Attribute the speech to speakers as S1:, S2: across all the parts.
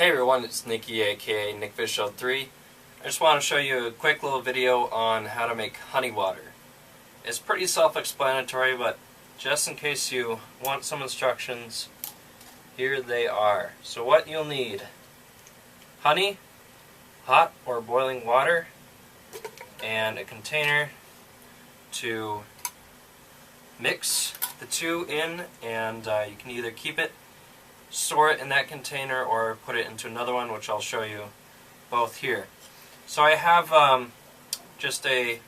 S1: Hey everyone, it's Nicky aka NickFish03. I just want to show you a quick little video on how to make honey water. It's pretty self-explanatory, but just in case you want some instructions, here they are. So what you'll need: honey, hot or boiling water, and a container to mix the two in, and you can either keep it, store it in that container, or put it into another one, which I'll show you both here. So I have just a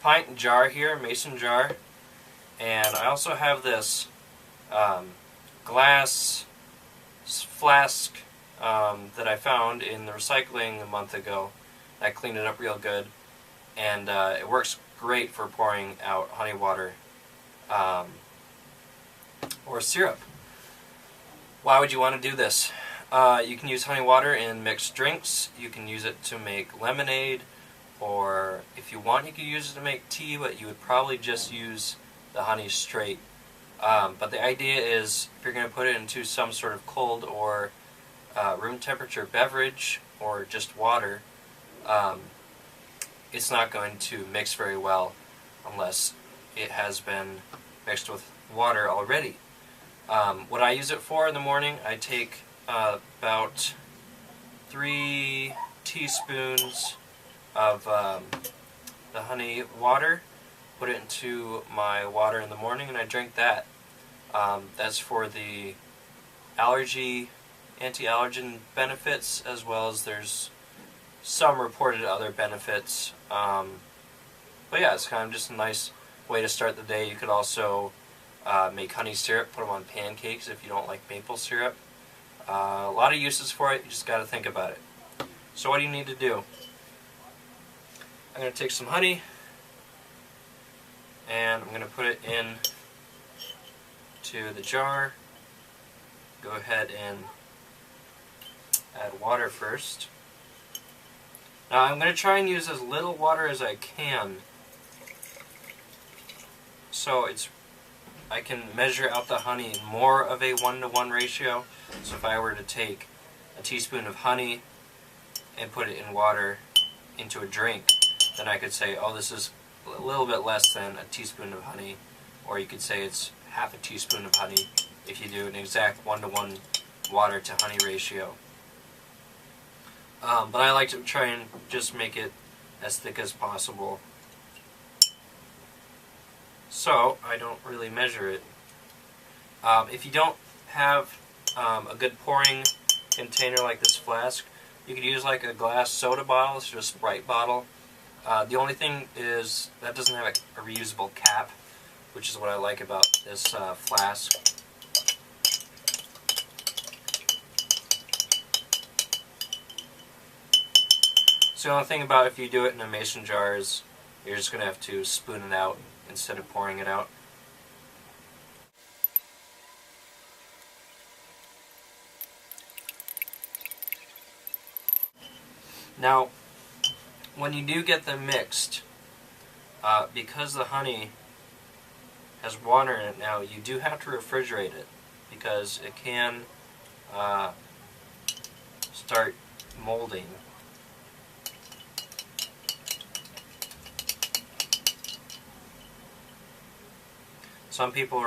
S1: pint jar here, mason jar, and I also have this glass flask that I found in the recycling a month ago. I cleaned it up real good, and it works great for pouring out honey water or syrup. Why would you want to do this? You can use honey water in mixed drinks. You can use it to make lemonade, or if you want, you can use it to make tea, but you would probably just use the honey straight. But the idea is, if you're going to put it into some sort of cold or room temperature beverage, or just water, it's not going to mix very well unless it has been mixed with water already. What I use it for in the morning, I take about 3 teaspoons of the honey water, put it into my water in the morning, and I drink that. That's for the anti-allergen benefits, as well as there's some reported other benefits. But yeah, it's kind of just a nice way to start the day. You could also make honey syrup, put them on pancakes if you don't like maple syrup. A lot of uses for it, you just got to think about it. So what do you need to do? I'm going to take some honey, and I'm going to put it in to the jar. Go ahead and add water first. Now I'm going to try and use as little water as I can, so I can measure out the honey in more of a 1-to-1 ratio. So if I were to take a teaspoon of honey and put it in water into a drink, then I could say, oh, this is a little bit less than a teaspoon of honey, or you could say it's half a teaspoon of honey if you do an exact 1-to-1 water to honey ratio. But I like to try and just make it as thick as possible, so I don't really measure it. If you don't have a good pouring container like this flask, you could use like a glass soda bottle. It's just a Sprite bottle. The only thing is that doesn't have a reusable cap, which is what I like about this flask. So the only thing about if you do it in a mason jar is you're just going to have to spoon it out instead of pouring it out. Now, when you do get them mixed, because the honey has water in it now, you do have to refrigerate it, because it can start molding. Some people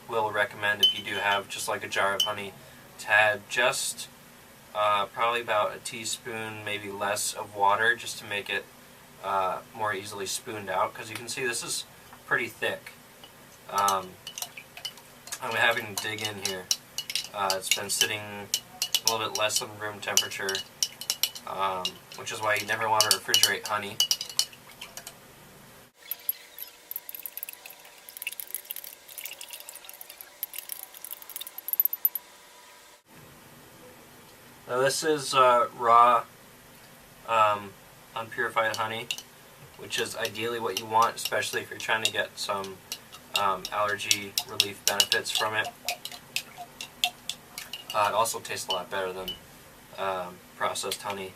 S1: will recommend, if you do have just like a jar of honey, to add just probably about a teaspoon, maybe less, of water, just to make it more easily spooned out, because you can see this is pretty thick. I'm having to dig in here. It's been sitting a little bit less than room temperature, which is why you never want to refrigerate honey. Now this is raw, unpurified honey, which is ideally what you want, especially if you're trying to get some allergy relief benefits from it. It also tastes a lot better than processed honey.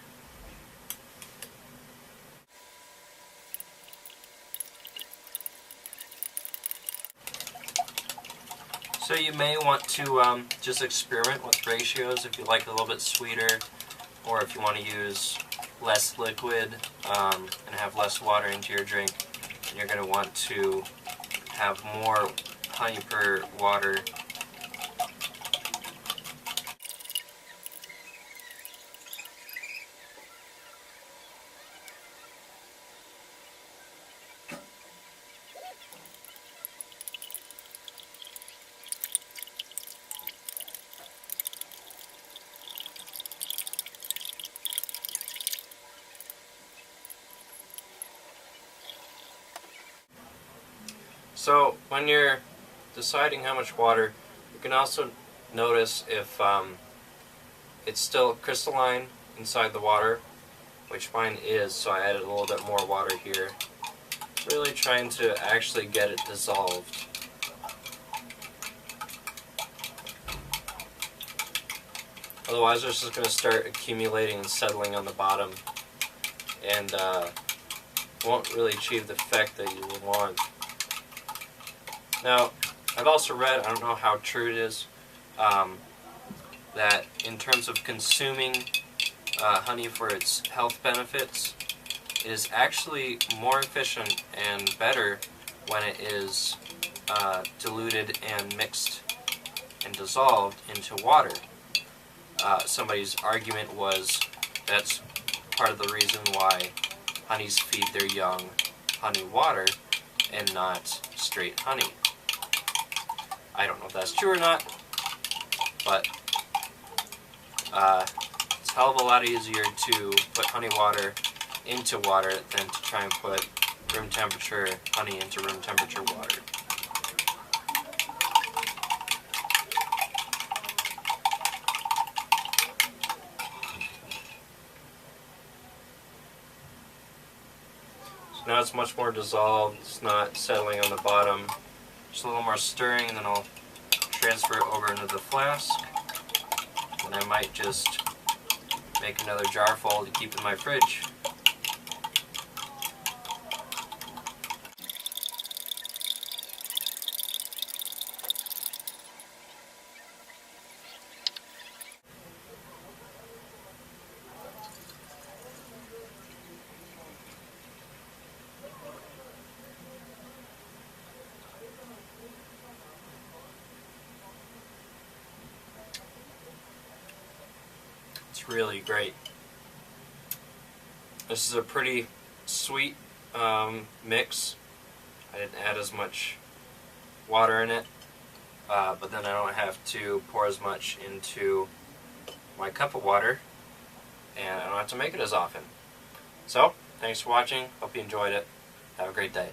S1: So you may want to just experiment with ratios if you like a little bit sweeter, or if you want to use less liquid and have less water into your drink, and you're going to want to have more honey per water. So when you're deciding how much water, you can also notice if it's still crystalline inside the water, which mine is, so I added a little bit more water here. Really trying to actually get it dissolved. Otherwise it's just going to start accumulating and settling on the bottom, and won't really achieve the effect that you would want. Now, I've also read, I don't know how true it is, that in terms of consuming honey for its health benefits, it is actually more efficient and better when it is diluted and mixed and dissolved into water. Somebody's argument was that's part of the reason why honeys feed their young honey water and not straight honey. I don't know if that's true or not, but it's a hell of a lot easier to put honey water into water than to try and put room temperature honey into room temperature water. So now it's much more dissolved, it's not settling on the bottom. Just a little more stirring, and then I'll transfer it over into the flask. And I might just make another jar full to keep in my fridge. It's really great. This is a pretty sweet mix. I didn't add as much water in it, but then I don't have to pour as much into my cup of water, and I don't have to make it as often. So, thanks for watching. Hope you enjoyed it. Have a great day.